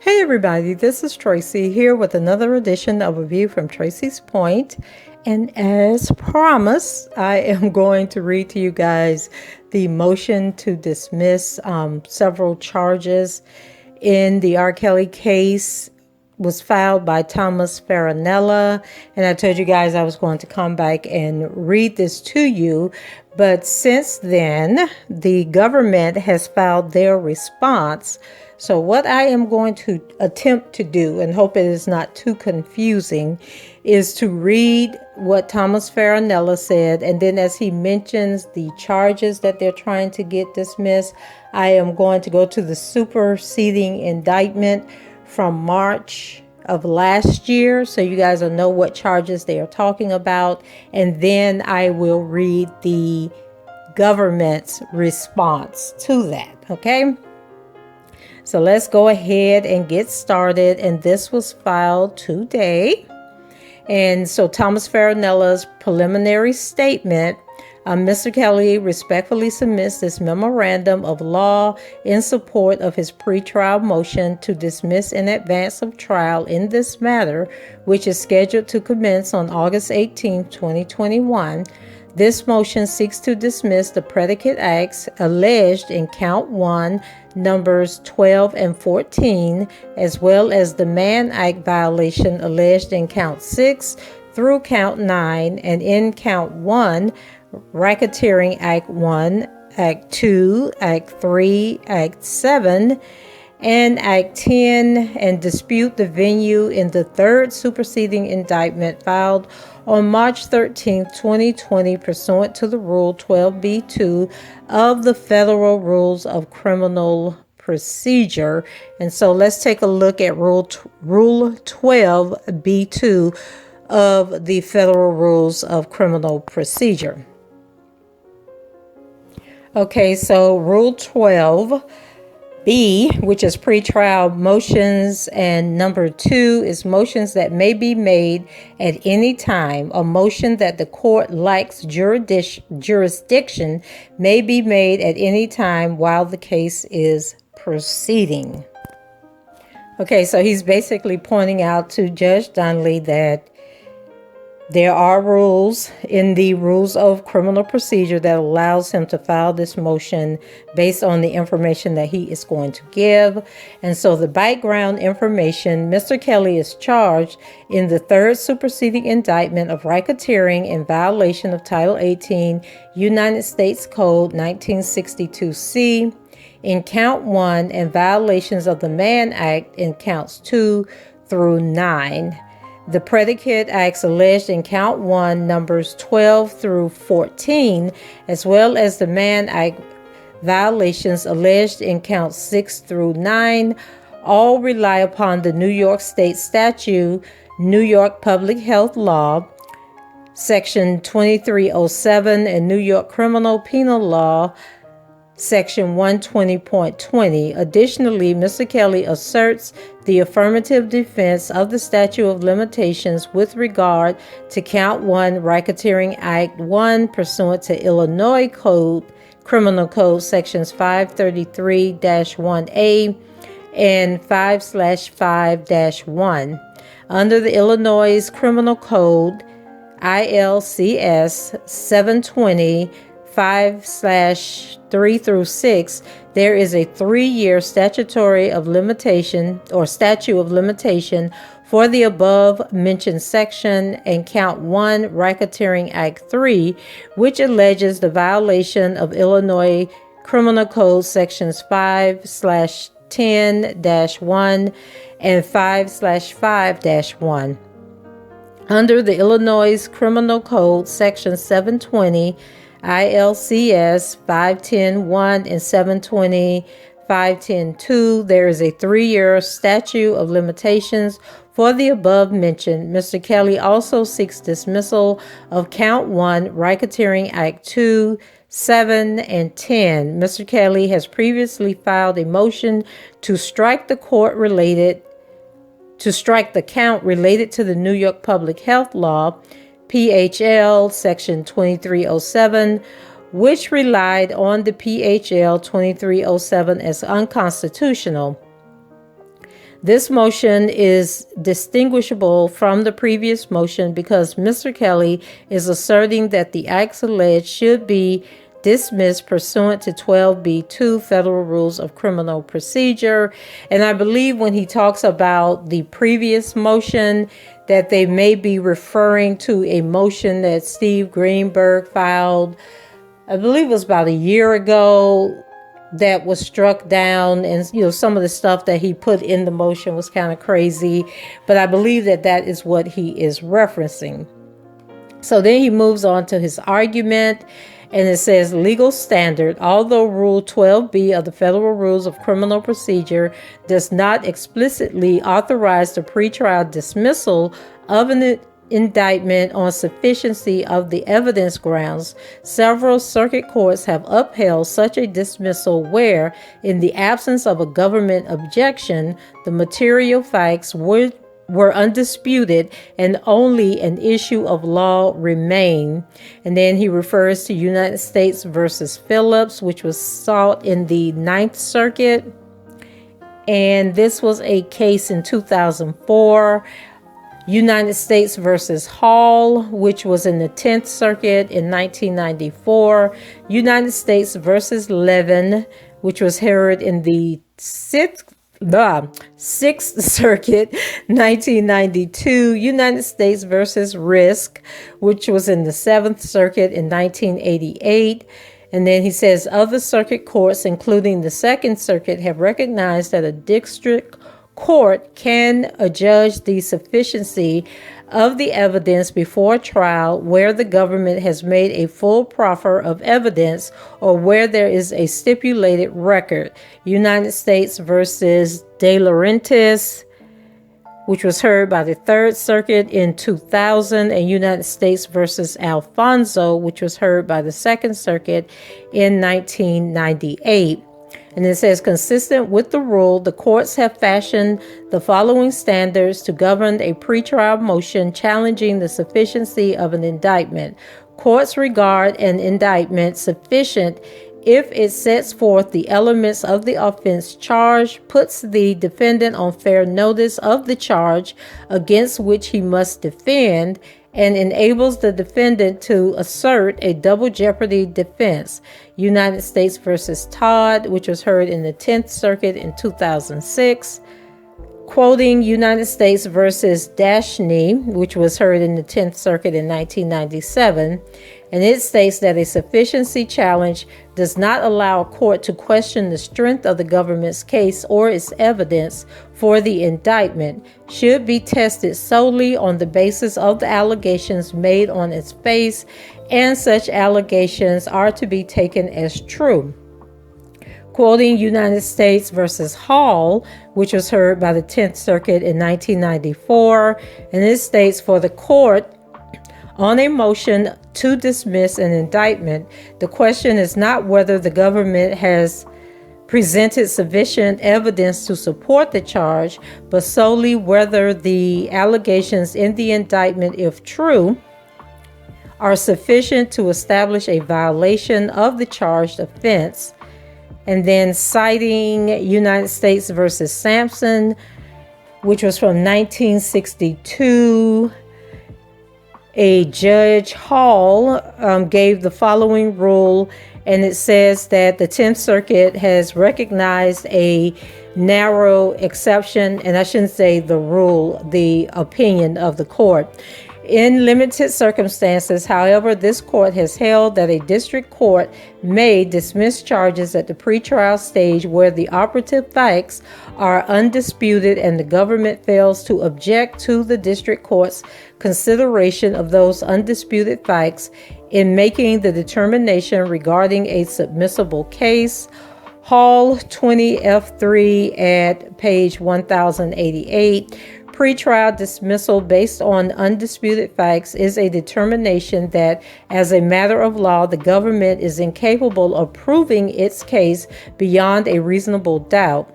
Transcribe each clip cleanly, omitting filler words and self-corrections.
Hey everybody, this is Tracy here with another edition of A View from Tracy's Point. And as promised, I am going to read to you guys the motion to dismiss several charges in the R. Kelly case. Was filed by Thomas Farinella, and I told you guys I was going to come back and read this to you, but since then the government has filed their response. So what I am going to attempt to do, and hope it is not too confusing, is to read what Thomas Farinella said, and then as he mentions the charges that they're trying to get dismissed, I am going to go to the superseding indictment from March of last year, so you guys will know what charges they are talking about, and then I will read the government's response to that. Okay, so let's go ahead and get started. And this was filed today. And so Thomas Farinella's preliminary statement. Mr. Kelly respectfully submits this memorandum of law in support of his pretrial motion to dismiss in advance of trial in this matter, which is scheduled to commence on August 18, 2021. This motion seeks to dismiss the predicate acts alleged in Count 1, numbers 12 and 14, as well as the Mann Act violation alleged in Count 6 through Count 9, and in Count 1, Racketeering Act 1, Act 2, Act 3, Act 7, and Act 10, and dispute the venue in the third superseding indictment filed on March 13, 2020, pursuant to the Rule 12b-2 of the Federal Rules of Criminal Procedure. And so let's take a look at Rule 12b-2 of the Federal Rules of Criminal Procedure. Okay, so Rule 12B, which is pretrial motions, and number 2 is motions that may be made at any time. A motion that the court lacks jurisdiction may be made at any time while the case is proceeding. Okay, so he's basically pointing out to Judge Donnelly that there are rules in the Rules of Criminal Procedure that allows him to file this motion based on the information that he is going to give. And so the background information, Mr. Kelly is charged in the third superseding indictment of racketeering in violation of Title 18, United States Code 1962C, in Count 1, and violations of the Mann Act in Counts 2 through 9. The predicate acts alleged in Count 1, numbers 12 through 14, as well as the Mann Act violations alleged in Counts 6 through 9, all rely upon the New York State Statute, New York Public Health Law, Section 2307, and New York Criminal Penal Law, Section 120.20. Additionally, Mr. Kelly asserts the affirmative defense of the statute of limitations with regard to Count 1, Racketeering Act 1, pursuant to Illinois Criminal Code Sections 533-1A and 5/5-1. Under the Illinois Criminal Code, ILCS 720, 5/3 through 6, there is a 3-year statute of limitation for the above mentioned section, and Count 1, Racketeering Act 3, which alleges the violation of Illinois Criminal Code Sections 5/10-1 and 5/5-1. Under the Illinois Criminal Code Section 720, ILCS 510-1 and 720 510-2. There is a 3-year statute of limitations for the above mentioned. Mr. Kelly also seeks dismissal of Count 1, Racketeering Act 2, 7, and 10. Mr. Kelly has previously filed a motion to strike the count related to the New York Public Health Law, PHL Section 2307, which relied on the PHL 2307 as unconstitutional. This motion is distinguishable from the previous motion because Mr. Kelly is asserting that the acts alleged should be dismissed pursuant to 12b-2 Federal Rules of Criminal Procedure. And I believe when he talks about the previous motion, that they may be referring to a motion that Steve Greenberg filed, I believe it was about a year ago, that was struck down. And, some of the stuff that he put in the motion was kind of crazy. But I believe that that is what he is referencing. So then he moves on to his argument. And it says, legal standard, although Rule 12b of the Federal Rules of Criminal Procedure does not explicitly authorize the pretrial dismissal of an indictment on sufficiency of the evidence grounds, several circuit courts have upheld such a dismissal where, in the absence of a government objection, the material facts were undisputed and only an issue of law remained. And then he refers to United States versus Phillips, which was sought in the Ninth Circuit. And this was a case in 2004. United States versus Hall, which was in the 10th Circuit in 1994. United States versus Levin, which was heard in the 6th Circuit, 1992, United States versus Risk, which was in the 7th Circuit in 1988. And then he says other circuit courts, including the 2nd Circuit, have recognized that a district court can adjudge the sufficiency of the evidence before trial where the government has made a full proffer of evidence or where there is a stipulated record. United States versus De Laurentiis, which was heard by the 3rd Circuit in 2000, and United States versus Alfonso, which was heard by the 2nd Circuit in 1998. And it says, consistent with the rule, the courts have fashioned the following standards to govern a pretrial motion challenging the sufficiency of an indictment. Courts regard an indictment sufficient if it sets forth the elements of the offense charged, puts the defendant on fair notice of the charge against which he must defend, and enables the defendant to assert a double jeopardy defense. United States versus Todd, which was heard in the 10th Circuit in 2006. Quoting United States versus Dashney, which was heard in the 10th Circuit in 1997, and it states that a sufficiency challenge does not allow a court to question the strength of the government's case or its evidence for the indictment, should be tested solely on the basis of the allegations made on its face, and such allegations are to be taken as true. Quoting United States versus Hall, which was heard by the 10th Circuit in 1994, and it states, for the court, on a motion to dismiss an indictment, the question is not whether the government has presented sufficient evidence to support the charge, but solely whether the allegations in the indictment, if true, are sufficient to establish a violation of the charged offense. And then citing United States versus Sampson, which was from 1962, a Judge Hall gave the following rule, and it says that the 10th Circuit has recognized a narrow exception, and I shouldn't say the rule, the opinion of the court. In limited circumstances, however, this court has held that a district court may dismiss charges at the pretrial stage where the operative facts are undisputed and the government fails to object to the district court's consideration of those undisputed facts, in making the determination regarding a submissible case. Hall 20F3 at page 1088. Pretrial dismissal based on undisputed facts is a determination that, as a matter of law, the government is incapable of proving its case beyond a reasonable doubt.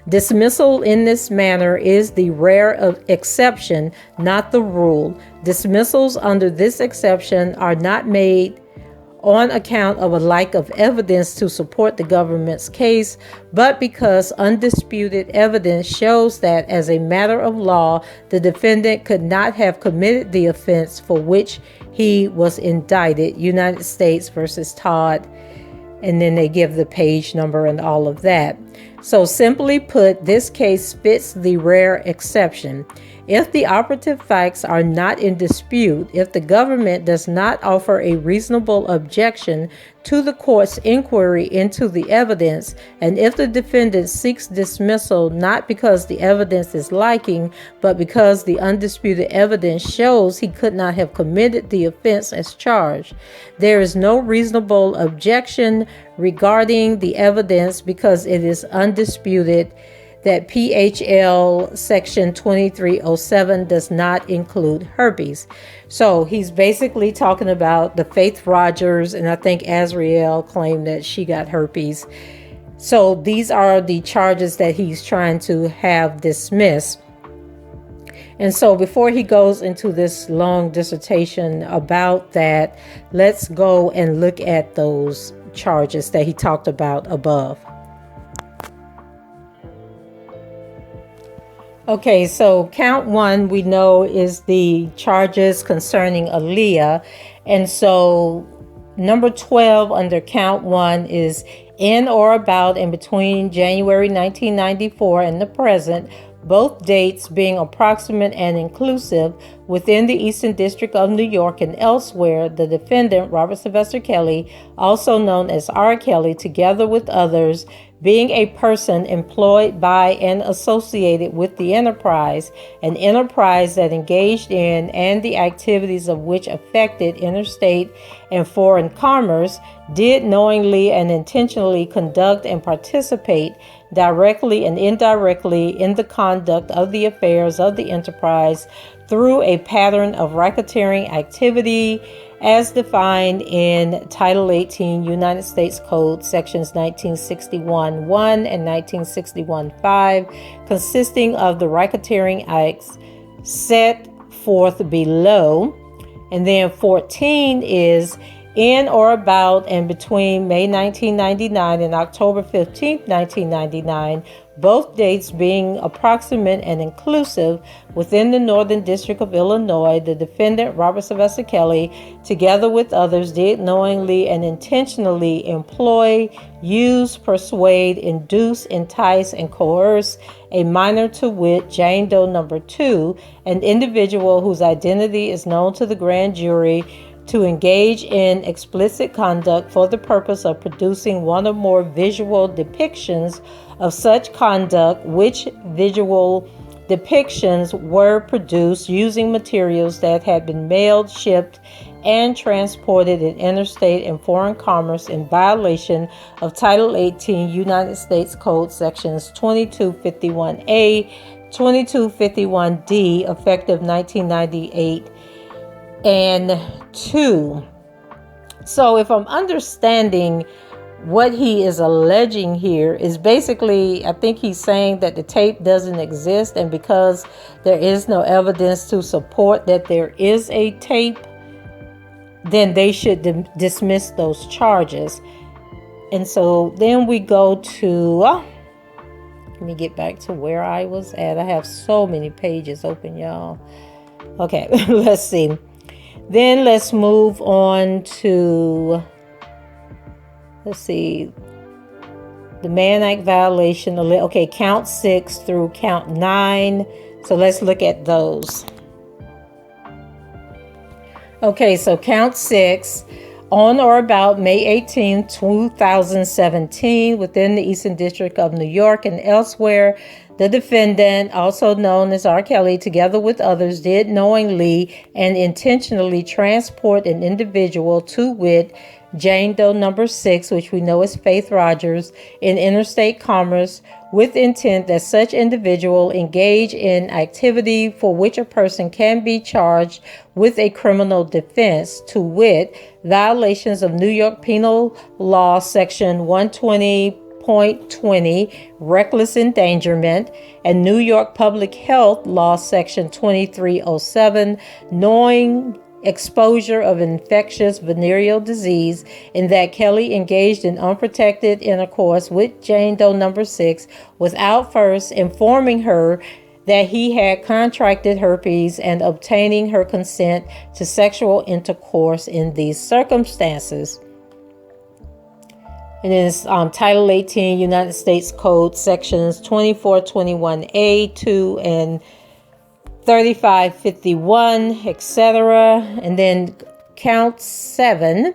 Dismissal in this manner is the rare exception, not the rule. Dismissals under this exception are not made on account of a lack of evidence to support the government's case, but because undisputed evidence shows that, as a matter of law, the defendant could not have committed the offense for which he was indicted. United States versus Todd. And then they give the page number and all of that. So simply put, this case fits the rare exception. If the operative facts are not in dispute, if the government does not offer a reasonable objection to the court's inquiry into the evidence, and if the defendant seeks dismissal not because the evidence is lacking, but because the undisputed evidence shows he could not have committed the offense as charged, there is no reasonable objection regarding the evidence because it is undisputed that PHL section 2307 does not include herpes. So he's basically talking about the Faith Rogers, and I think Ariel claimed that she got herpes. So these are the charges that he's trying to have dismissed. And so before he goes into this long dissertation about that, let's go and look at those charges that he talked about above. Okay, so count 1 we know is the charges concerning Aaliyah. And so number 12 under count 1 is in or about and between January 1994 and the present, both dates being approximate and inclusive within the Eastern District of New York and elsewhere. The defendant, Robert Sylvester Kelly, also known as R. Kelly, together with others, being a person employed by and associated with the enterprise, an enterprise that engaged in and the activities of which affected interstate and foreign commerce, did knowingly and intentionally conduct and participate directly and indirectly in the conduct of the affairs of the enterprise through a pattern of racketeering activity as defined in Title 18 United States Code sections 1961-1 and 1961-5, consisting of the racketeering acts set forth below. And then 14 is in or about and between May 1999 and October 15, 1999, both dates being approximate and inclusive within the Northern District of Illinois. The defendant, Robert Sylvester Kelly, together with others, did knowingly and intentionally employ, use, persuade, induce, entice, and coerce a minor, to wit, Jane Doe number 2, an individual whose identity is known to the grand jury, to engage in explicit conduct for the purpose of producing one or more visual depictions of such conduct, which visual depictions were produced using materials that had been mailed, shipped, and transported in interstate and foreign commerce in violation of Title 18 United States Code sections 2251A, 2251D, effective 1998, and 2. So if I'm understanding what he is alleging here is basically, I think he's saying that the tape doesn't exist, and because there is no evidence to support that there is a tape, then they should dismiss those charges. And so then we go to, let me get back to where I was at. I have so many pages open, y'all. Okay, let's see. Then let's move on to, let's see, the Mann Act violation. Okay, count 6 through count 9. So let's look at those. Okay, so count 6. On or about May 18, 2017, within the Eastern District of New York and elsewhere, The defendant, also known as R. Kelly, together with others, did knowingly and intentionally transport an individual, to wit, Jane Doe number 6, which we know as Faith Rogers, in interstate commerce with intent that such individual engage in activity for which a person can be charged with a criminal defense, to wit, violations of New York Penal Law Section 120.20, reckless endangerment, and New York Public Health Law Section 2307, knowing exposure of infectious venereal disease, in that Kelly engaged in unprotected intercourse with Jane Doe number 6 without first informing her that he had contracted herpes and obtaining her consent to sexual intercourse in these circumstances. It is Title 18 United States Code Sections 2421A, 2, and 3551, etc. And then count 7.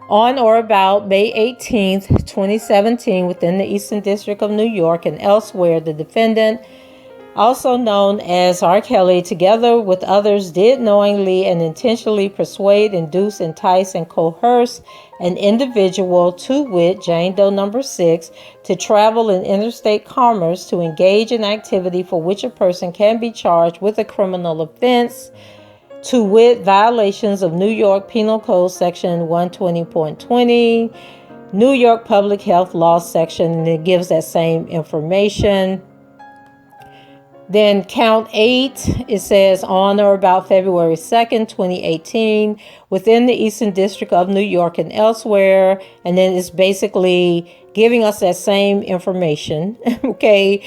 On or about May 18th, 2017, within the Eastern District of New York and elsewhere, the defendant, also known as R. Kelly, together with others, did knowingly and intentionally persuade, induce, entice, and coerce an individual, to wit, Jane Doe number 6, to travel in interstate commerce to engage in activity for which a person can be charged with a criminal offense, to wit, violations of New York Penal Code Section 120.20, New York Public Health Law Section, and it gives that same information. Then count 8, it says on or about February 2nd, 2018, within the Eastern District of New York and elsewhere. And then it's basically giving us that same information. Okay.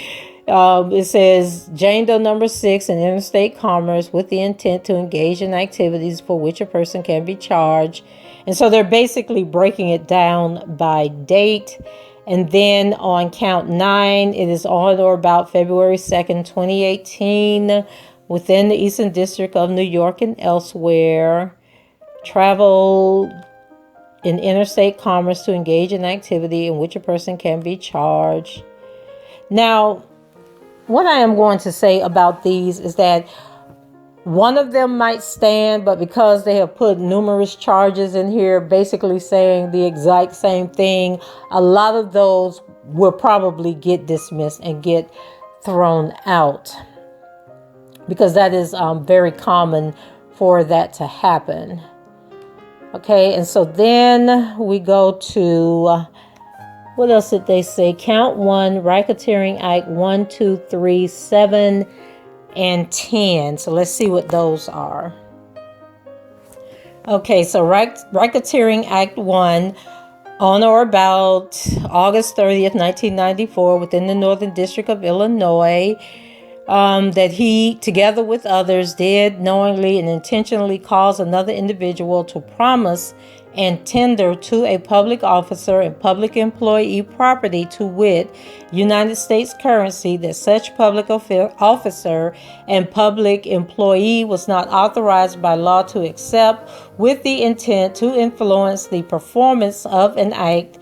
It says Jane Doe number 6 in interstate commerce with the intent to engage in activities for which a person can be charged. And so they're basically breaking it down by date. And then on count 9, it is on or about February 2nd, 2018, within the Eastern District of New York and elsewhere. Travel in interstate commerce to engage in activity in which a person can be charged. Now, what I am going to say about these is that one of them might stand, but because they have put numerous charges in here, basically saying the exact same thing, a lot of those will probably get dismissed and get thrown out, because that is very common for that to happen. Okay, and so then we go to, what else did they say? Count 1, Racketeering Act 1, 2, 3, 7, and 10. So let's see what those are. Okay, so Racketeering Act 1, on or about August 30th, 1994, within the Northern District of Illinois, that he, together with others, did knowingly and intentionally cause another individual to promise and tender to a public officer and public employee property, to wit, United States currency, that such public officer and public employee was not authorized by law to accept, with the intent to influence the performance of an act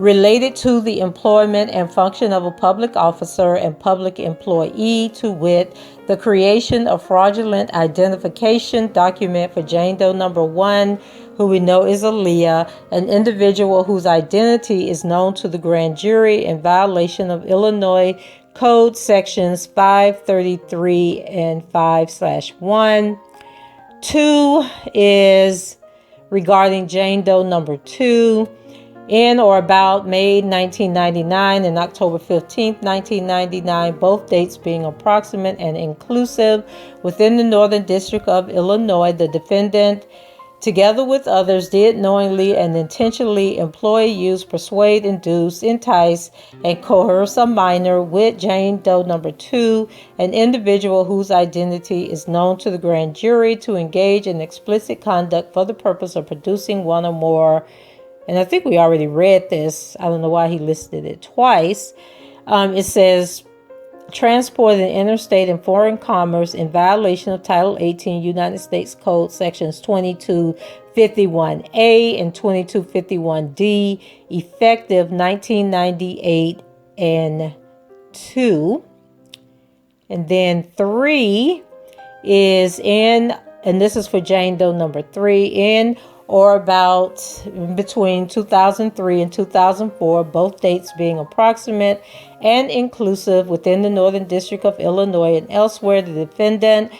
related to the employment and function of a public officer and public employee, to wit, the creation of fraudulent identification document for Jane Doe number 1, who we know is Aaliyah, an individual whose identity is known to the grand jury in violation of Illinois Code Sections 533 and 5/1. 2 is regarding Jane Doe number 2. In or about May 1999 and October 15th, 1999, both dates being approximate and inclusive, within the Northern District of Illinois, the defendant, together with others, did knowingly and intentionally employ, use, persuade, induce, entice, and coerce a minor, with Jane Doe number 2, an individual whose identity is known to the grand jury, to engage in explicit conduct for the purpose of producing one or more. And I think we already read this. I don't know why he listed it twice. It says, transport in interstate and foreign commerce in violation of Title 18 United States Code Sections 2251A and 2251D, effective 1998 and 2. And then 3 is in, and this is for Jane Doe number 3, in or about between 2003 and 2004, both dates being approximate and inclusive within the Northern District of Illinois and elsewhere. The defendant,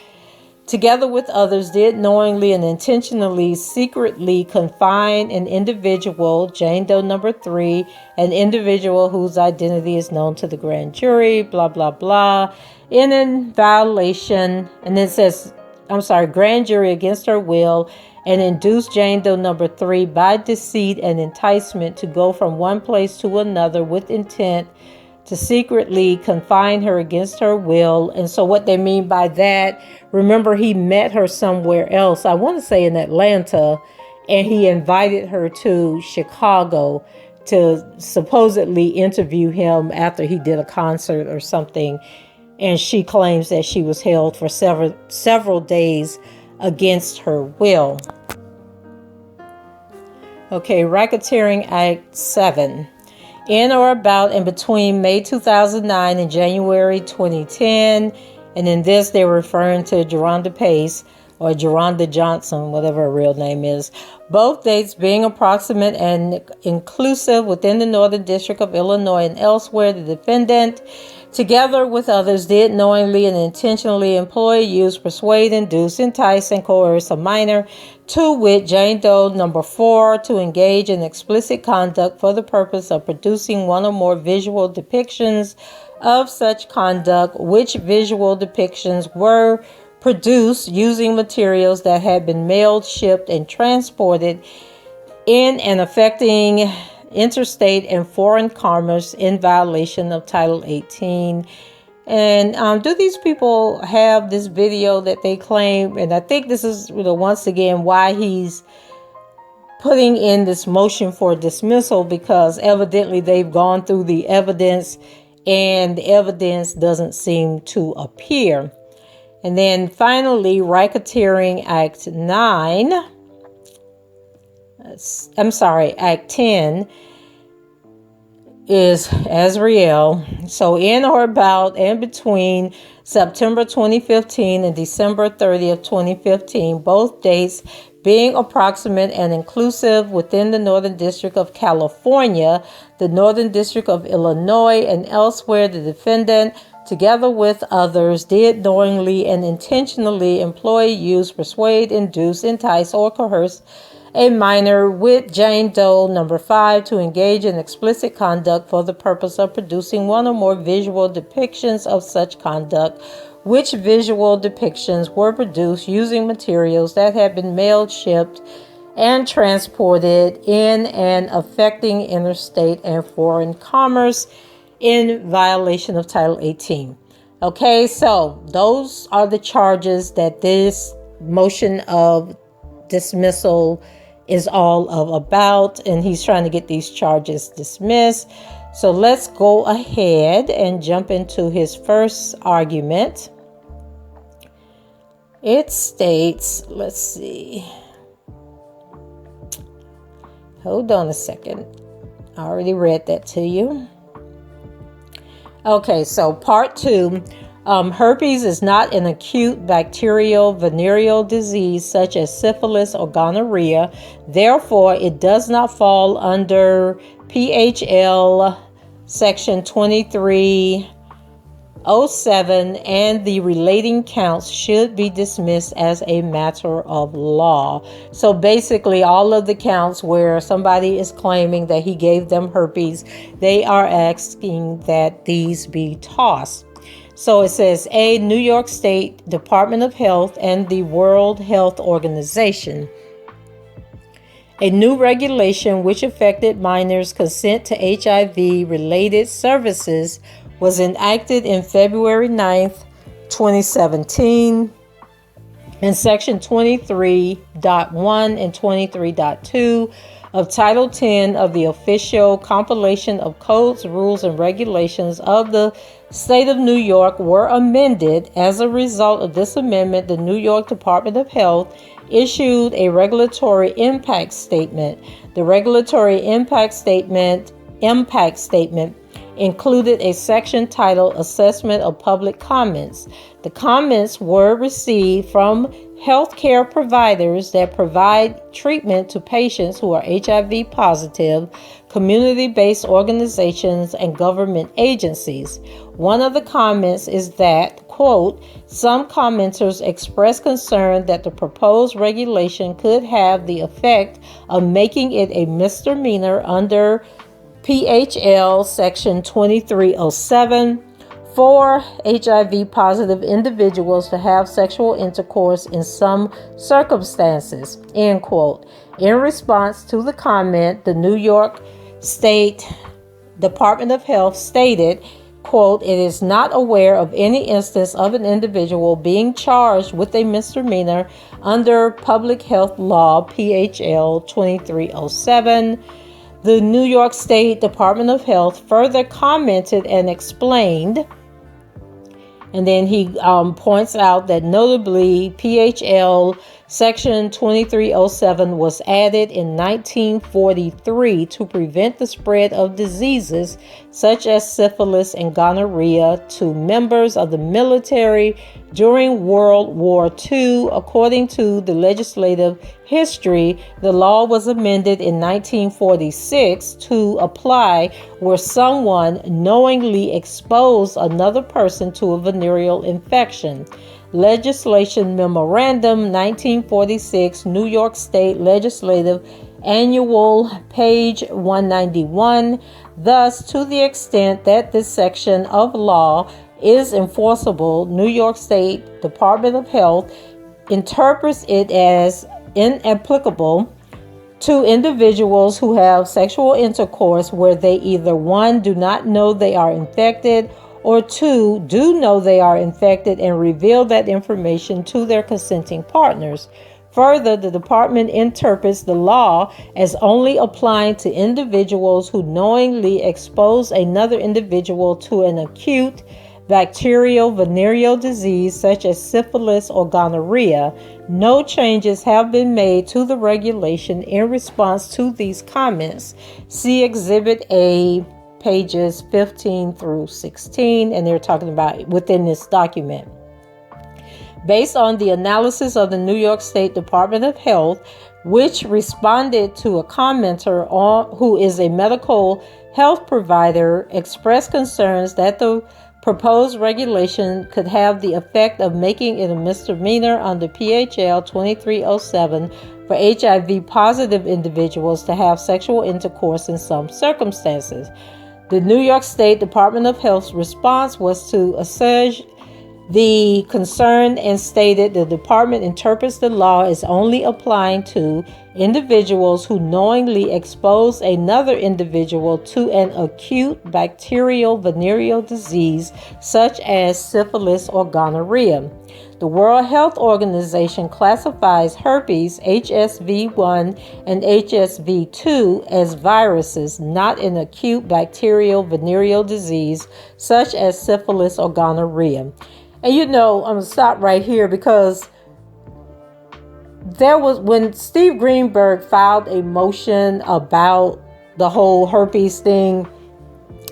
together with others, did knowingly and intentionally secretly confine an individual, Jane Doe number 3, an individual whose identity is known to the grand jury, blah, blah, blah, in violation, and it says, grand jury against her will, and induced Jane Doe number 3 by deceit and enticement to go from one place to another with intent to secretly confine her against her will. And so what they mean by that, remember, he met her somewhere else, I want to say in Atlanta, and he invited her to Chicago to supposedly interview him after he did a concert or something. And she claims that she was held for several days against her will. Okay, Racketeering Act 7. In or about and between May 2009 and January 2010. And in this, they're referring to Geronda Pace or Geronda Johnson, whatever her real name is. Both dates being approximate and inclusive within the Northern District of Illinois and elsewhere. The defendant, together with others, did knowingly and intentionally employ, use, persuade, induce, entice, and coerce a minor, to wit, Jane Doe number 4, to engage in explicit conduct for the purpose of producing one or more visual depictions of such conduct, which visual depictions were produced using materials that had been mailed, shipped, and transported in and affecting interstate and foreign commerce in violation of Title 18. And do these people have this video that they claim? And I think this is, once again, why he's putting in this motion for dismissal, because evidently they've gone through the evidence and the evidence doesn't seem to appear. And then finally, Racketeering Act 9. Act 10 is Ariel. So in or about and between September 2015 and December 30th, 2015, both dates being approximate and inclusive within the Northern District of California, the Northern District of Illinois, and elsewhere. The defendant, together with others, did knowingly and intentionally employ, use, persuade, induce, entice, or coerce a minor, with Jane Doe number 5, to engage in explicit conduct for the purpose of producing one or more visual depictions of such conduct, which visual depictions were produced using materials that had been mailed, shipped, and transported in and affecting interstate and foreign commerce in violation of Title 18. Okay, so those are the charges that this motion of dismissal is all about, and he's trying to get these charges dismissed. So let's go ahead and jump into his first argument. It states, let's see. Hold on a second. I already read that to you. Okay, so part 2. Herpes is not an acute bacterial venereal disease such as syphilis or gonorrhea. Therefore, it does not fall under PHL section 2307, and the relating counts should be dismissed as a matter of law. So basically, all of the counts where somebody is claiming that he gave them herpes, they are asking that these be tossed. So it says, A, New York State Department of Health and the World Health Organization. A new regulation which affected minors' consent to HIV-related services was enacted in February 9th, 2017. And Section 23.1 and 23.2 of Title 10 of the official compilation of codes, rules, and regulations of the State of New York were amended. As a result of this amendment, the New York Department of Health issued a regulatory impact statement. The regulatory impact statement included a section titled Assessment of Public Comments. The comments were received from healthcare providers that provide treatment to patients who are HIV positive, community-based organizations, and government agencies. One of the comments is that, quote, some commenters expressed concern that the proposed regulation could have the effect of making it a misdemeanor under PHL Section 2307 for HIV positive individuals to have sexual intercourse in some circumstances, end quote. In response to the comment, the New York State Department of Health stated, quote, it is not aware of any instance of an individual being charged with a misdemeanor under Public Health Law PHL 2307. The New York State Department of Health further commented and explained, and then he points out that notably PHL Section 2307 was added in 1943 to prevent the spread of diseases such as syphilis and gonorrhea to members of the military during World War II. According to the legislative history, the law was amended in 1946 to apply where someone knowingly exposed another person to a venereal infection. Legislation Memorandum 1946, New York State Legislative Annual, page 191. Thus, to the extent that this section of law is enforceable, New York State Department of Health interprets it as inapplicable to individuals who have sexual intercourse where they either 1, do not know they are infected, or 2, do know they are infected and reveal that information to their consenting partners. Further, the department interprets the law as only applying to individuals who knowingly expose another individual to an acute bacterial venereal disease such as syphilis or gonorrhea. No changes have been made to the regulation in response to these comments. See Exhibit A, pages 15 through 16, and they're talking about within this document. Based on the analysis of the New York State Department of Health, which responded to a commenter who is a medical health provider, expressed concerns that the proposed regulation could have the effect of making it a misdemeanor under PHL 2307 for HIV positive individuals to have sexual intercourse in some circumstances. The New York State Department of Health's response was to assuage the concern and stated the department interprets the law as only applying to individuals who knowingly expose another individual to an acute bacterial venereal disease such as syphilis or gonorrhea. The World Health Organization classifies herpes, HSV-1 and HSV-2 as viruses, not an acute bacterial venereal disease such as syphilis or gonorrhea. And I'm going to stop right here because when Steve Greenberg filed a motion about the whole herpes thing,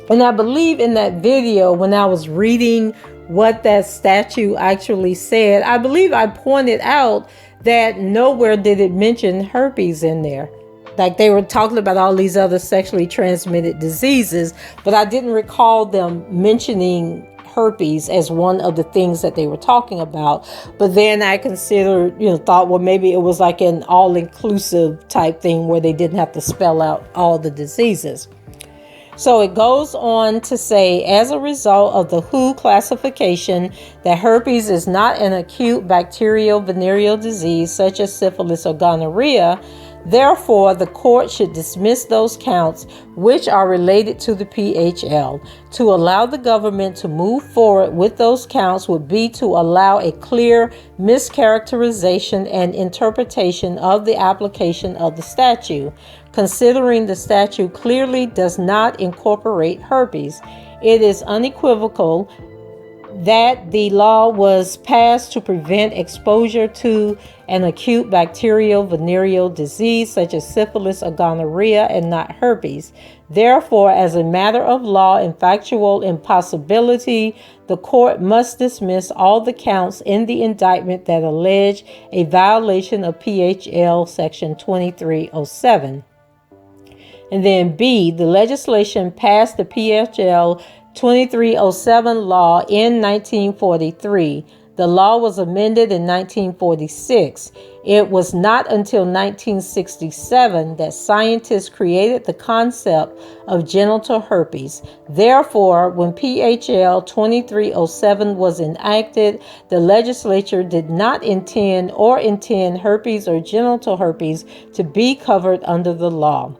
and I believe in that video when I was reading what that statute actually said, I believe I pointed out that nowhere did it mention herpes in there. Like they were talking about all these other sexually transmitted diseases, but I didn't recall them mentioning herpes as one of the things that they were talking about. But then I considered, thought, well, maybe it was like an all-inclusive type thing where they didn't have to spell out all the diseases. So it goes on to say, as a result of the WHO classification that herpes is not an acute bacterial venereal disease such as syphilis or gonorrhea, therefore, the court should dismiss those counts which are related to the PHL. To allow the government to move forward with those counts would be to allow a clear mischaracterization and interpretation of the application of the statute. Considering the statute clearly does not incorporate herpes, it is unequivocal that the law was passed to prevent exposure to an acute bacterial venereal disease such as syphilis or gonorrhea and not herpes. Therefore, as a matter of law and factual impossibility, the court must dismiss all the counts in the indictment that allege a violation of PHL section 2307. And then B, the legislation passed the PHL 2307 law in 1943. The law was amended in 1946. It was not until 1967 that scientists created the concept of genital herpes. Therefore, when PHL 2307 was enacted, the legislature did not intend herpes or genital herpes to be covered under the law.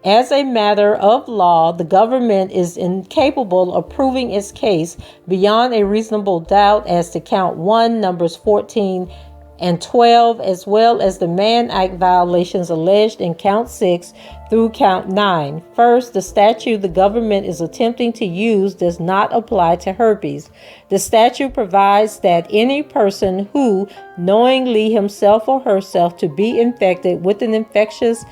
As a matter of law, the government is incapable of proving its case beyond a reasonable doubt as to count 1, numbers 14 and 12, as well as the Mann Act violations alleged in count 6 through count 9. First, the statute the government is attempting to use does not apply to herpes. The statute provides that any person who knowingly himself or herself to be infected with an infectious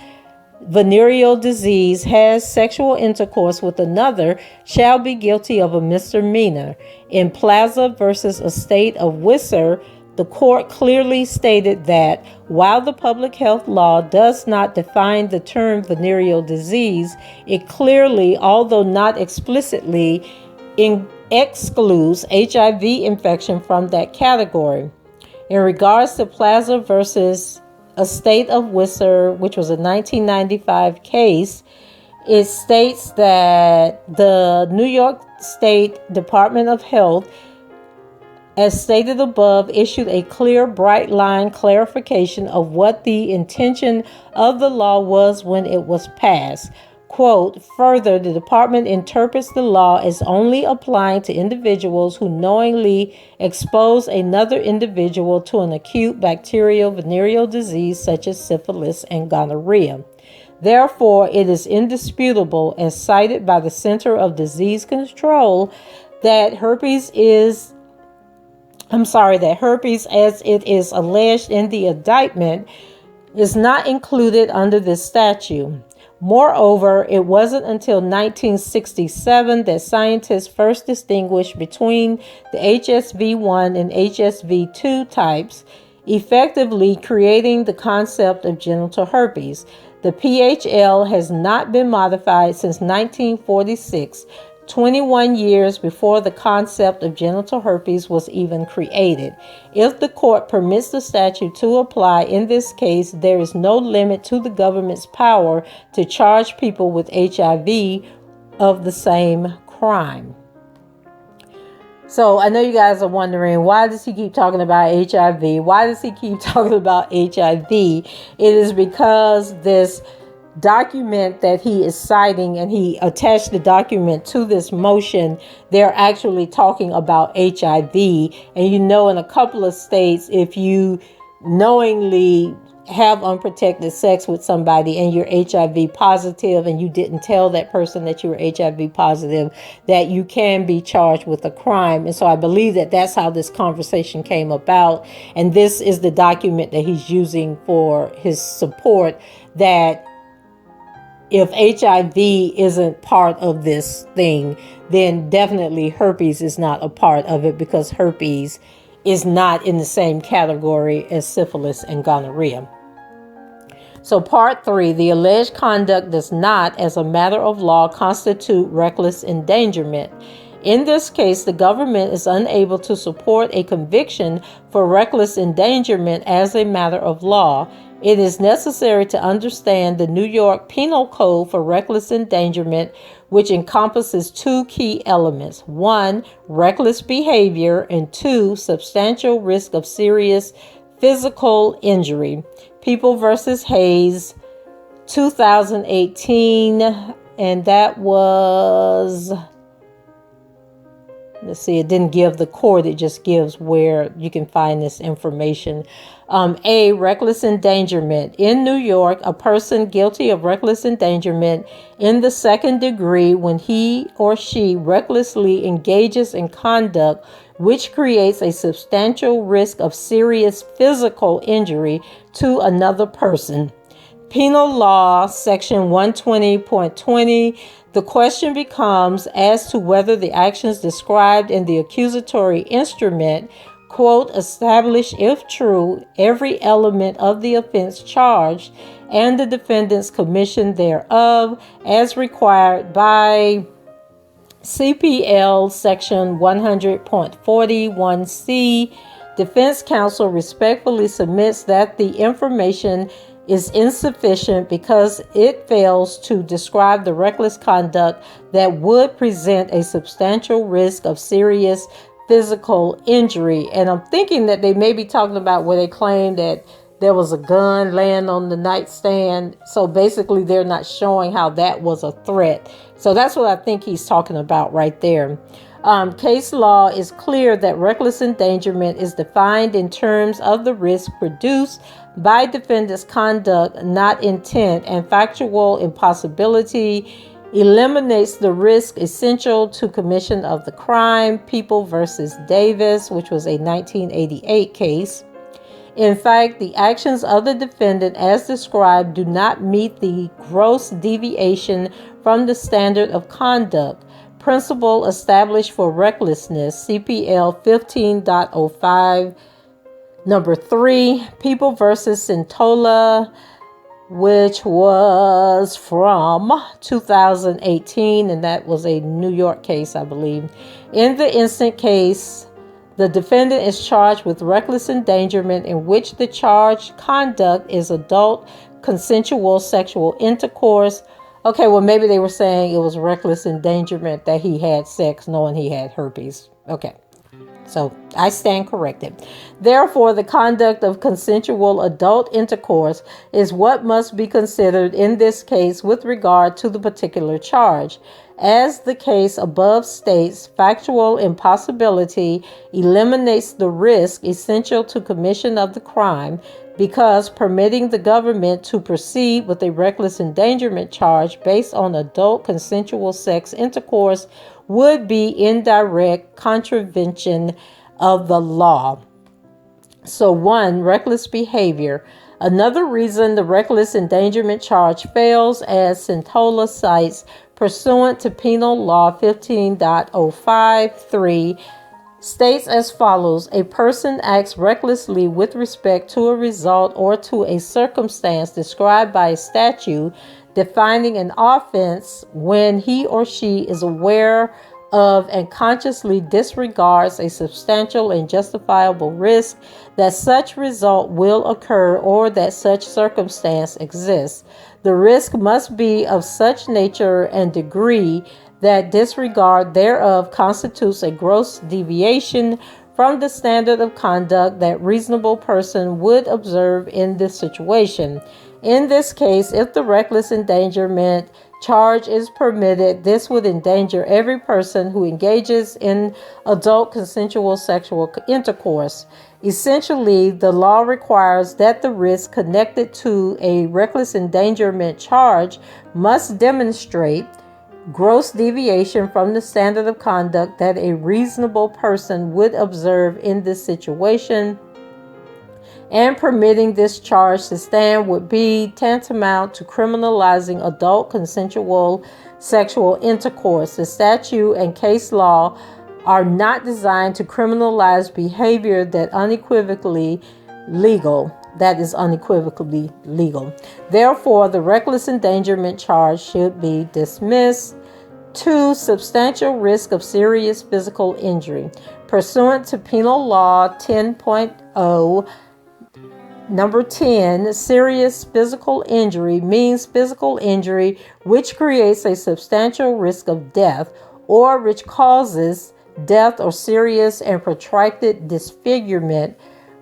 venereal disease has sexual intercourse with another shall be guilty of a misdemeanor. In Plaza versus Estate of Wisser, the court clearly stated that while the public health law does not define the term venereal disease, it clearly, although not explicitly, excludes HIV infection from that category. In regards to Plaza versus Estate of Wisser, which was a 1995 case, it states that the New York State Department of Health, as stated above, issued a clear, bright line clarification of what the intention of the law was when it was passed. Quote, further, the department interprets the law as only applying to individuals who knowingly expose another individual to an acute bacterial venereal disease such as syphilis and gonorrhea. Therefore, it is indisputable, as cited by the Center of Disease Control, that herpes as it is alleged in the indictment is not included under this statute. Moreover, it wasn't until 1967 that scientists first distinguished between the HSV-1 and HSV-2 types, effectively creating the concept of genital herpes. The PHL has not been modified since 1946, 21 years before the concept of genital herpes was even created. If the court permits the statute to apply in this case, there is no limit to the government's power to charge people with HIV of the same crime. So I know you guys are wondering, why does he keep talking about HIV? Why does he keep talking about HIV? It is because this document that he is citing, and he attached the document to this motion, they're actually talking about HIV. And you know, in a couple of states, if you knowingly have unprotected sex with somebody and you're HIV positive and you didn't tell that person that you were HIV positive, that you can be charged with a crime. And so I believe that that's how this conversation came about. And this is the document that he's using for his support, that if HIV isn't part of this thing, then definitely herpes is not a part of it, because herpes is not in the same category as syphilis and gonorrhea. So part 3, the alleged conduct does not, as a matter of law, constitute reckless endangerment. In this case, the government is unable to support a conviction for reckless endangerment as a matter of law. It is necessary to understand the New York Penal Code for reckless endangerment, which encompasses 2 key elements. 1, reckless behavior, and 2, substantial risk of serious physical injury. People versus Hayes, 2018, and that was... Let's see, it didn't give the court, it just gives where you can find this information. A, reckless endangerment. In New York, a person guilty of reckless endangerment in the second degree when he or she recklessly engages in conduct which creates a substantial risk of serious physical injury to another person. Penal Law, Section 120.20, the question becomes as to whether the actions described in the accusatory instrument, quote, establish, if true, every element of the offense charged and the defendant's commission thereof as required by CPL Section 100.41C. Defense counsel respectfully submits that the information is insufficient because it fails to describe the reckless conduct that would present a substantial risk of serious physical injury. And I'm thinking that they may be talking about where they claim that there was a gun laying on the nightstand. So basically they're not showing how that was a threat. So that's what I think he's talking about right there. Case law is clear that reckless endangerment is defined in terms of the risk produced by defendant's conduct, not intent, and factual impossibility eliminates the risk essential to commission of the crime. People versus Davis, which was a 1988 case. In fact, the actions of the defendant as described do not meet the gross deviation from the standard of conduct principle established for recklessness, CPL 15.05. Number 3, People versus Centola, which was from 2018, and that was a New York case, I believe. In the instant case, the defendant is charged with reckless endangerment in which the charged conduct is adult consensual sexual intercourse. Okay, well, maybe they were saying it was reckless endangerment that he had sex knowing he had herpes. Okay, so I stand corrected. Therefore, the conduct of consensual adult intercourse is what must be considered in this case with regard to the particular charge. As the case above states, factual impossibility eliminates the risk essential to commission of the crime because permitting the government to proceed with a reckless endangerment charge based on adult consensual sex intercourse would be in direct contravention of the law. So 1, reckless behavior. Another reason the reckless endangerment charge fails, as Centola cites, pursuant to Penal Law 15.053, states as follows: a person acts recklessly with respect to a result or to a circumstance described by a statute defining an offense when he or she is aware of and consciously disregards a substantial and justifiable risk that such result will occur or that such circumstance exists. The risk must be of such nature and degree that disregard thereof constitutes a gross deviation from the standard of conduct that reasonable person would observe in this situation. In this case, if the reckless endangerment charge is permitted, this would endanger every person who engages in adult consensual sexual intercourse. Essentially, the law requires that the risk connected to a reckless endangerment charge must demonstrate gross deviation from the standard of conduct that a reasonable person would observe in this situation, and permitting this charge to stand would be tantamount to criminalizing adult consensual sexual intercourse. The statute and case law are not designed to criminalize behavior that is unequivocally legal. Therefore, the reckless endangerment charge should be dismissed. 2, substantial risk of serious physical injury. Pursuant to Penal Law 10.0, Number 10, serious physical injury means physical injury which creates a substantial risk of death or which causes death or serious and protracted disfigurement,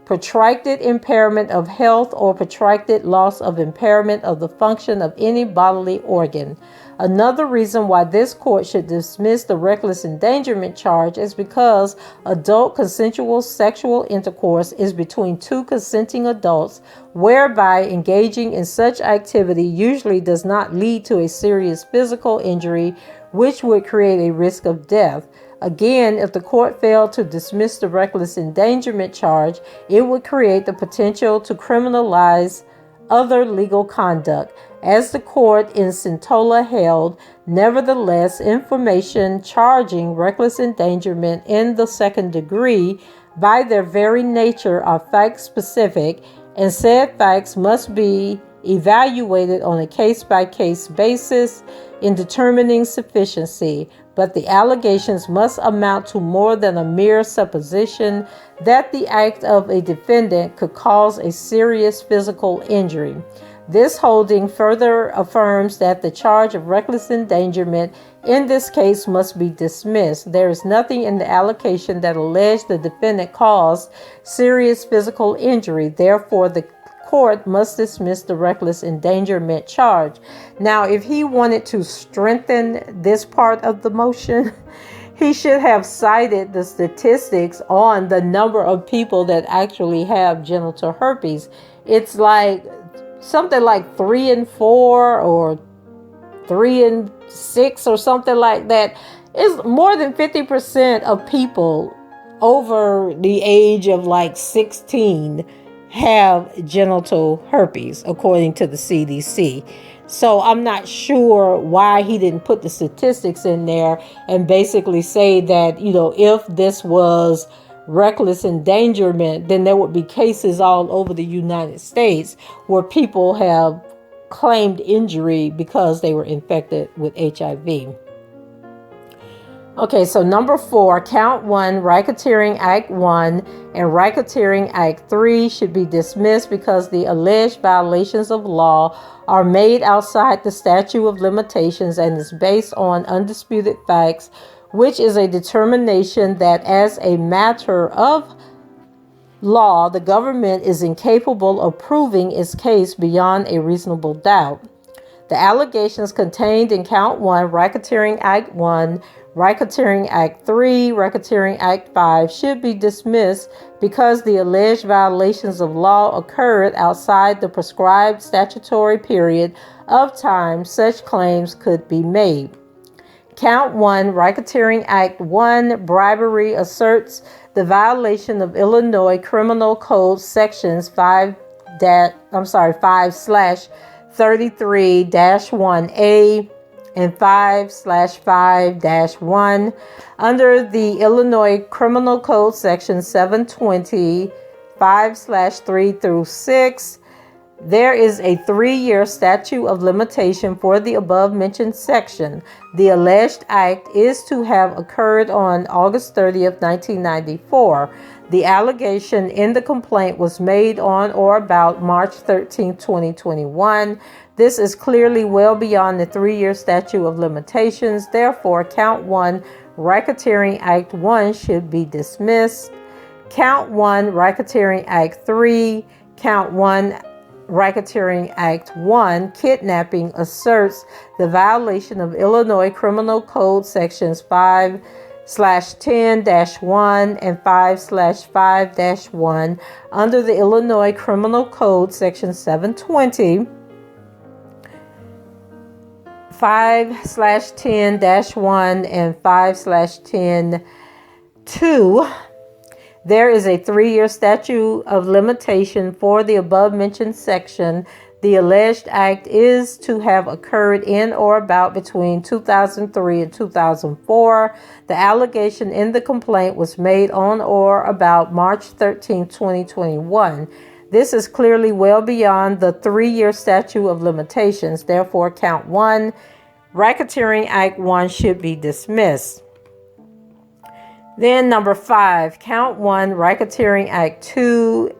protracted impairment of health, or protracted loss of impairment of the function of any bodily organ. Another reason why this court should dismiss the reckless endangerment charge is because adult consensual sexual intercourse is between two consenting adults, whereby engaging in such activity usually does not lead to a serious physical injury, which would create a risk of death. Again, if the court failed to dismiss the reckless endangerment charge, it would create the potential to criminalize other legal conduct. As the court in Centola held, nevertheless, information charging reckless endangerment in the second degree by their very nature are fact-specific, and said facts must be evaluated on a case-by-case basis in determining sufficiency, but the allegations must amount to more than a mere supposition that the act of a defendant could cause a serious physical injury. This holding further affirms that the charge of reckless endangerment in this case must be dismissed. There is nothing in the allegation that alleged the defendant caused serious physical injury. Therefore, the court must dismiss the reckless endangerment charge. Now, if he wanted to strengthen this part of the motion, he should have cited the statistics on the number of people that actually have genital herpes. It's like something like 3 in 4 or 3 in 6 or something like that. It's more than 50% of people over the age of like 16 have genital herpes, according to the CDC. So I'm not sure why he didn't put the statistics in there and basically say that, if this was reckless endangerment, then there would be cases all over the United States where people have claimed injury because they were infected with HIV. Okay, so number 4, count 1, racketeering act 1 and racketeering act 3 should be dismissed because the alleged violations of law are made outside the statute of limitations and is based on undisputed facts, which is a determination that as a matter of law, the government is incapable of proving its case beyond a reasonable doubt. The allegations contained in count 1, racketeering act 1, racketeering act 3, racketeering act 5 should be dismissed because the alleged violations of law occurred outside the prescribed statutory period of time such claims could be made. Count 1, racketeering act 1, bribery asserts the violation of Illinois Criminal Code sections 5/33-1A and 5/5-1 under the Illinois Criminal Code section 720 5/3 through 6. There is a 3-year statute of limitation for the above-mentioned section. The alleged act is to have occurred on August 30th, 1994. The allegation in the complaint was made on or about March 13, 2021. This is clearly well beyond the 3-year statute of limitations. Therefore, count 1, racketeering act 1 should be dismissed. Count 1, racketeering act 3, count 1, racketeering act 1, kidnapping asserts the violation of Illinois Criminal Code sections 5/10-1 and 5/5-1 under the Illinois Criminal Code section 720 5/10-1 and 5/10-2. There is a 3-year statute of limitation for the above-mentioned section. The alleged act is to have occurred in or about between 2003 and 2004. The allegation in the complaint was made on or about March 13, 2021. This is clearly well beyond the 3-year statute of limitations. Therefore, count 1, racketeering act 1 should be dismissed. Then number 5, count 1, racketeering act 2,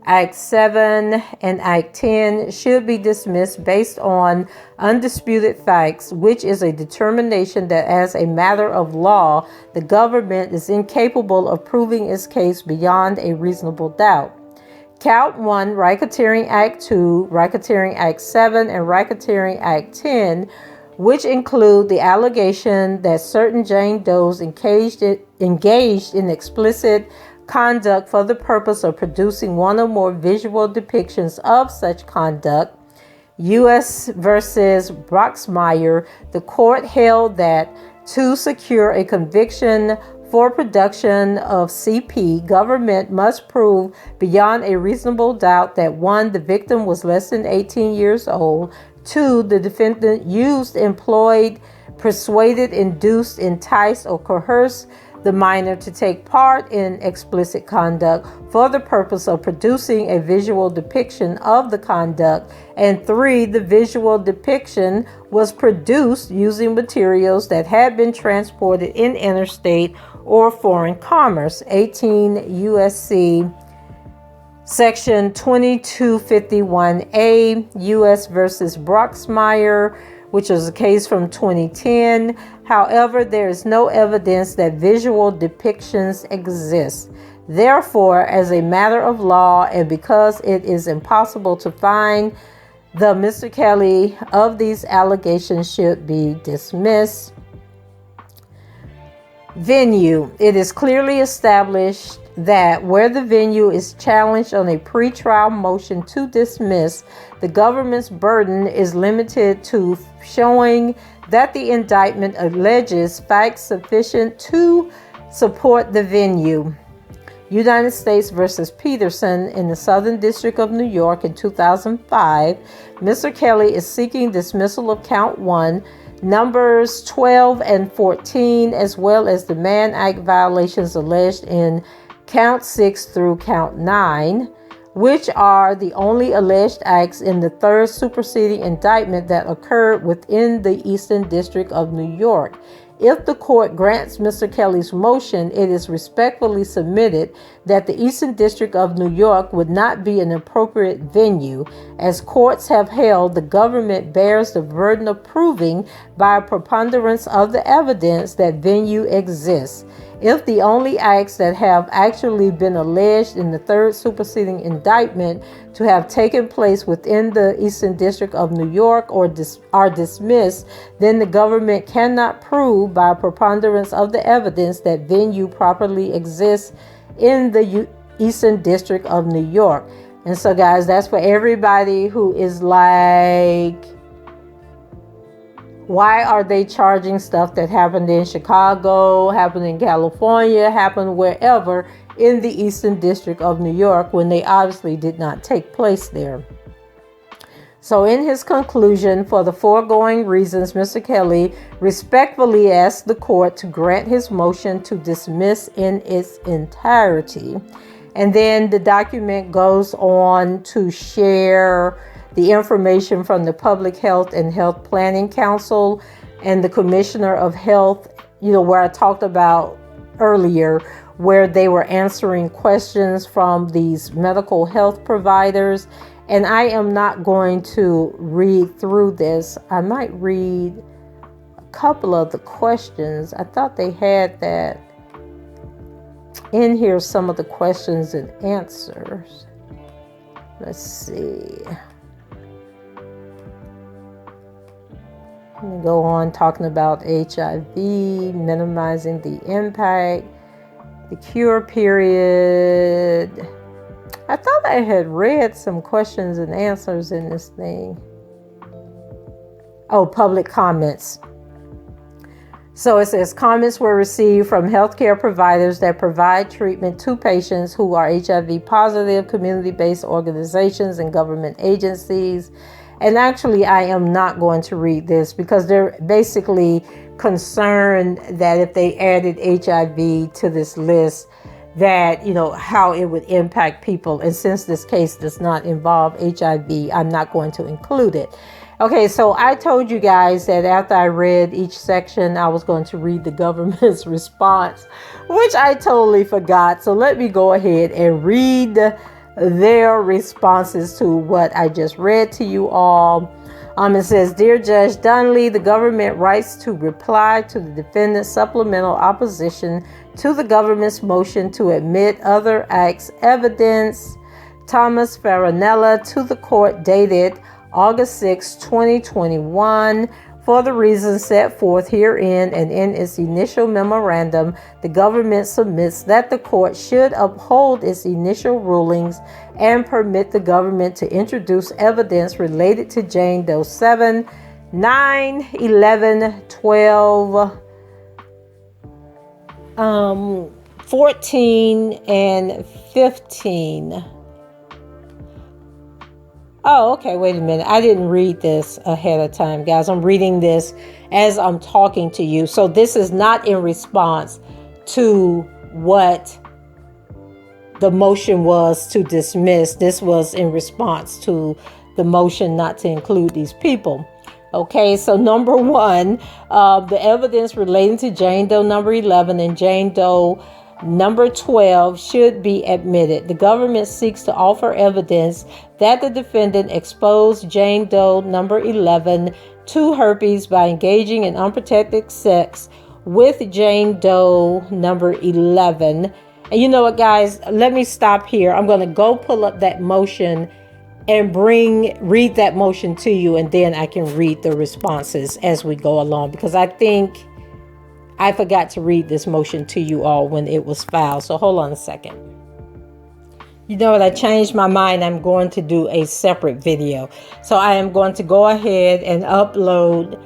act 7, and act 10 should be dismissed based on undisputed facts, which is a determination that as a matter of law, the government is incapable of proving its case beyond a reasonable doubt. Count 1, racketeering act 2, racketeering act 7, and racketeering act 10, which include the allegation that certain Jane Does engaged in explicit conduct for the purpose of producing one or more visual depictions of such conduct. U.S. versus Broxmeyer, the court held that To secure a conviction for production of CP, government must prove beyond a reasonable doubt that 1, the victim was less than 18 years old, 2, the defendant used, employed, persuaded, induced, enticed, or coerced the minor to take part in explicit conduct for the purpose of producing a visual depiction of the conduct, and 3, the visual depiction was produced using materials that had been transported in interstate or foreign commerce. 18 U.S.C. Section 2251A, U.S. versus Broxmire, which is a case from 2010. However, there is no evidence that visual depictions exist. Therefore, as a matter of law, and because it is impossible to find, the Mr. Kelly of these allegations should be dismissed. Venue. It is clearly established that where the venue is challenged on a pretrial motion to dismiss, the government's burden is limited to showing that the indictment alleges facts sufficient to support the venue. United States versus Peterson in the Southern District of New York in 2005, Mr. Kelly is seeking dismissal of count 1, numbers 12 and 14, as well as the Mann Act violations alleged in count 6 through count 9, which are the only alleged acts in the third superseding indictment that occurred within the Eastern District of New York. If the court grants Mr. Kelly's motion, it is respectfully submitted that the Eastern District of New York would not be an appropriate venue. As courts have held, the government bears the burden of proving by a preponderance of the evidence that venue exists. If the only acts that have actually been alleged in the third superseding indictment to have taken place within the Eastern District of New York are dismissed, then the government cannot prove by a preponderance of the evidence that venue properly exists in the Eastern District of New York. And so, guys, that's for everybody who is like, why are they charging stuff that happened in Chicago, happened in California, happened wherever in the Eastern District of New York when they obviously did not take place there? So in his conclusion, for the foregoing reasons, Mr. Kelly respectfully asked the court to grant his motion to dismiss in its entirety. And then the document goes on to share the information from the Public Health and Health Planning Council and the Commissioner of Health, where I talked about earlier, where they were answering questions from these medical health providers. And I am not going to read through this. I might read a couple of the questions. I thought they had that in here, some of the questions and answers. Let's see. Let me go on talking about HIV, minimizing the impact, the cure period. I thought I had read some questions and answers in this thing. Oh, public comments. So it says comments were received from healthcare providers that provide treatment to patients who are HIV positive, community-based organizations and government agencies. And actually, I am not going to read this because they're basically concerned that if they added HIV to this list, that, how it would impact people. And since this case does not involve HIV, I'm not going to include it. Okay, so I told you guys that after I read each section, I was going to read the government's response, which I totally forgot. So let me go ahead and read their responses to what I just read to you all. It says, Dear Judge Dunley, the government writes to reply to the defendant's supplemental opposition to the government's motion to admit other acts evidence. Thomas Farinella to the court dated August 6, 2021. For the reasons set forth herein and in its initial memorandum, the government submits that the court should uphold its initial rulings and permit the government to introduce evidence related to Jane Doe 7, 9, 11, 12, 14 and 15. Oh, okay, wait a minute. I didn't read this ahead of time, guys. I'm reading this as I'm talking to you. So this is not in response to what the motion was to dismiss. This was in response to the motion not to include these people. Okay, so number one, the evidence relating to Jane Doe number 11 and Jane Doe number 12 should be admitted. The government seeks to offer evidence that the defendant exposed Jane Doe number 11 to herpes by engaging in unprotected sex with Jane Doe number 11. And you know what, guys? Let me stop here. I'm going to go pull up that motion and read that motion to you, and then I can read the responses as we go along, because I think I forgot to read this motion to you all when it was filed. So hold on a second. You know what? I changed my mind. I'm going to do a separate video. So I am going to go ahead and upload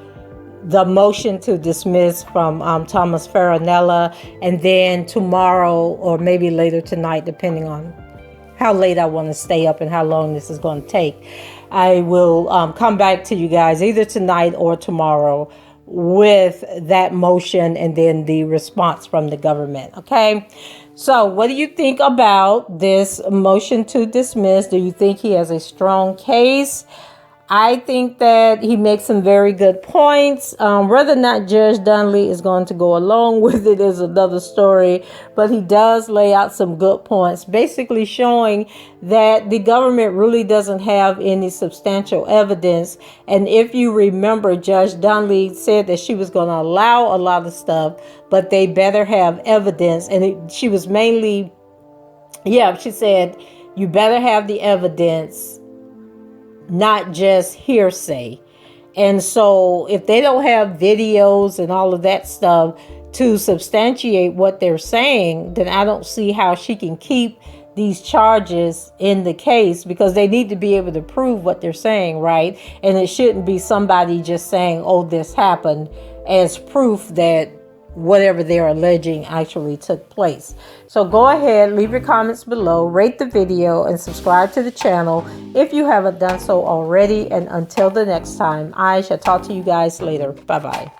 the motion to dismiss from Thomas Farinella, and then tomorrow or maybe later tonight, depending on how late I want to stay up and how long this is going to take, I will come back to you guys either tonight or tomorrow with that motion and then the response from the government. Okay, so what do you think about this motion to dismiss? Do you think he has a strong case? I think that he makes some very good points. Whether or not Judge Donnelly is going to go along with it is another story, but he does lay out some good points, basically showing that the government really doesn't have any substantial evidence. And if you remember, Judge Donnelly said that she was going to allow a lot of stuff, but they better have evidence. And she was mainly, she said, you better have the evidence, not just hearsay. And so if they don't have videos and all of that stuff to substantiate what they're saying, then I don't see how she can keep these charges in the case, because they need to be able to prove what they're saying, right? And it shouldn't be somebody just saying, oh, this happened, as proof that whatever they're alleging actually took place. So go ahead, leave your comments below, rate the video, and subscribe to the channel if you haven't done so already. And until the next time, I shall talk to you guys later. Bye-bye.